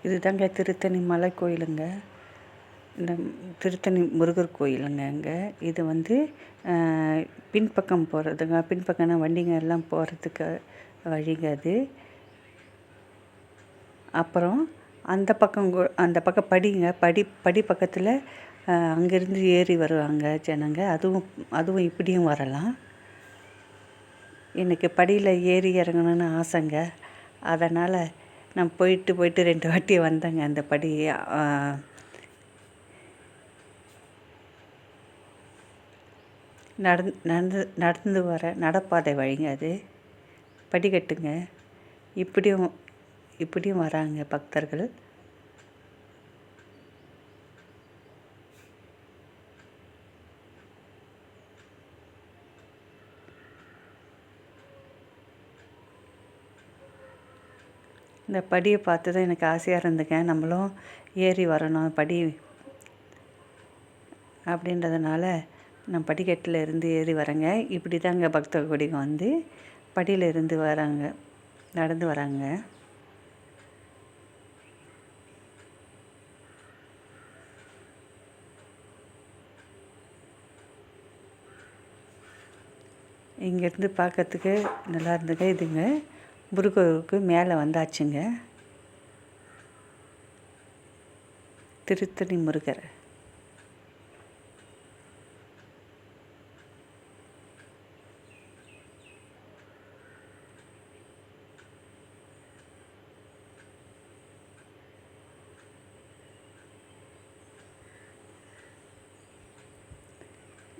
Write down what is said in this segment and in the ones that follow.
இது தாங்க திருத்தணி மலை கோயிலுங்க. இந்த திருத்தணி முருகர் கோயிலுங்க. அங்கே இது வந்து பின்பக்கம் போகிறதுங்க, பின்பக்கம்னா வண்டிங்க எல்லாம் போகிறதுக்கு வழிங்க அது. அப்புறம் அந்த பக்கம் படி பக்கத்தில் அங்கேருந்து ஏறி வருவாங்க ஜனங்க. அதுவும் இப்படியும் வரலாம். எனக்கு படியில் ஏறி இறங்கணுன்னு ஆசைங்க. அதனால் நான் போயிட்டு 2 வாட்டி வந்தேங்க. அந்த படி நடந்து வர நடப்பாதை வழிங்க அது. படிக்கட்டுங்க. இப்படியும் வராங்க பக்தர்கள். இந்த படியை பார்த்து தான் எனக்கு ஆசையாக இருந்துங்க. நம்மளும் ஏறி வரணும் படி அப்படின்றதுனால நான் படிக்கட்டில் இருந்து ஏறி வரேங்க. இப்படி தாங்க பக்த கொடிங்க வந்து படியில் இருந்து வராங்க, நடந்து வராங்க. இங்கேருந்து பார்க்கறதுக்கு நல்லா இருந்துங்க. இதுங்க முருகருக்கு மேலே வந்தாச்சுங்க. திருத்தணி முருகர்.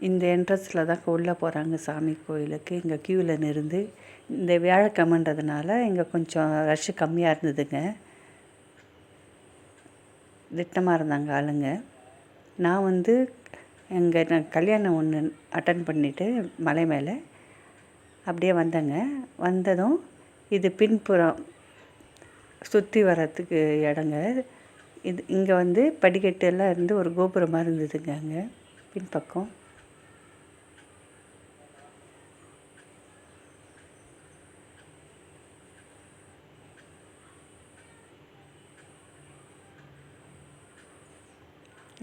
இந்த என்ட்ரன்ஸில் தான் உள்ளே போகிறாங்க சாமி கோயிலுக்கு. இங்கே க்யூவில் இருந்து இந்த வியாழக்கிழமைன்றதுனால இங்கே கொஞ்சம் ரஷ்ஷு கம்மியாக இருந்ததுங்க. திட்டமாக இருந்தாங்க ஆளுங்க. நான் வந்து நான் கல்யாணம் ஒன்று அட்டன் பண்ணிவிட்டு மலை மேலே அப்படியே வந்தேங்க. வந்ததும் இது பின்புறம் சுற்றி வர்றதுக்கு இடங்க. இங்கே வந்து படிக்கட்டு எல்லாம் இருந்து ஒரு கோபுரமாக இருந்ததுங்க. அங்கே பின்பக்கம்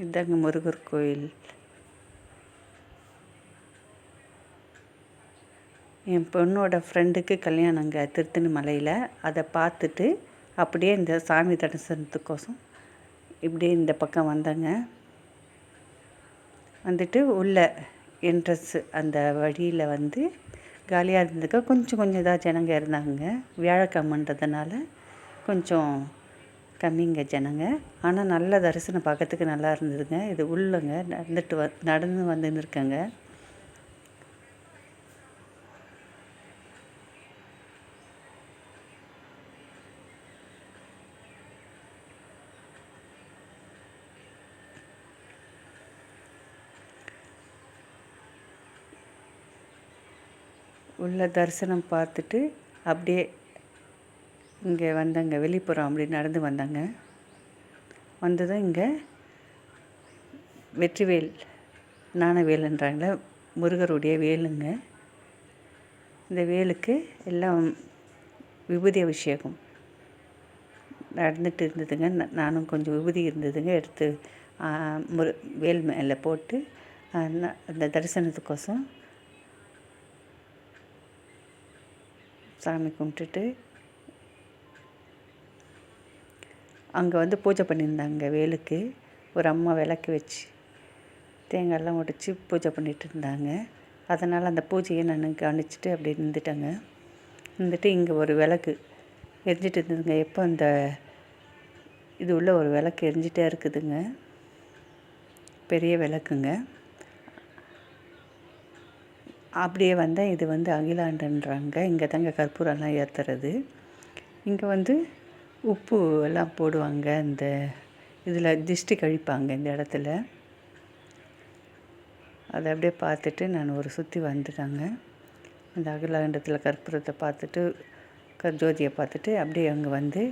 இதாங்க முருகர் கோயில். என் பொண்ணோட ஃப்ரெண்டுக்கு கல்யாணங்க திருத்தணி மலையில். அதை பார்த்துட்டு அப்படியே இந்த சாமி தரிசனத்துக்கோசம் இப்படியே இந்த பக்கம் வந்தேங்க. வந்துட்டு உள்ள என்ட்ரன்ஸு அந்த வழியில் வந்து காலியாக இருந்ததுக்கு கொஞ்சம் தான் ஜனங்க இருந்தாங்க. வியாழக்கிழமைன்றதுனால கொஞ்சம் கம்மிங்க ஜனங்க. ஆனால் நல்ல தரிசனம் பார்க்கறதுக்கு நல்லா இருந்ததுங்க. இது உள்ளங்க நடந்து வந்துன்னு இருக்கேங்க. உள்ள தரிசனம் பார்த்துட்டு அப்படியே இங்கே வந்தேங்க. வெளிப்புறம் அப்படி நடந்து வந்தாங்க. வந்ததும் இங்கே வெற்றிவேல் ஞானவேலுன்றாங்களே முருகருடைய வேலுங்க. இந்த வேலுக்கு எல்லாம் விபூதி அபிஷேகம் நடந்துட்டு இருந்ததுங்க. நானும் கொஞ்சம் விபூதி இருந்ததுங்க எடுத்து வேல் மேலே போட்டு அந்த தரிசனத்துக்கோசம் சாமி கும்பிட்டுட்டு அங்கே வந்து பூஜை பண்ணியிருந்தாங்க. வேலுக்கு ஒரு அம்மா விளக்கு வச்சு தேங்காயெல்லாம் உடைச்சி பூஜை பண்ணிகிட்டு இருந்தாங்க. அதனால் அந்த பூஜையை நான் கவனிச்சுட்டு அப்படி இருந்துட்டேங்க. இருந்துட்டு இங்கே ஒரு விளக்கு எரிஞ்சிட்டு இருந்ததுங்க. எப்போ அந்த இது உள்ள ஒரு விளக்கு எரிஞ்சிட்டே இருக்குதுங்க. பெரிய விளக்குங்க. அப்படியே வந்தால் இது வந்து அகிலாண்டன்றாங்க. இங்கே தாங்க கற்பூரம்லாம் ஏற்றுறது. இங்கே வந்து உப்பு எல்லாம் போடுவாங்க. இந்த இதில் திஷ்டி கழிப்பாங்க இந்த இடத்துல. அதை அப்படியே பார்த்துட்டு நான் ஒரு சுற்றி வந்துட்டாங்க. அந்த அகிலாண்டத்தில் கற்பூரத்தை பார்த்துட்டு ஜோதியை பார்த்துட்டு அப்படியே அங்கே வந்து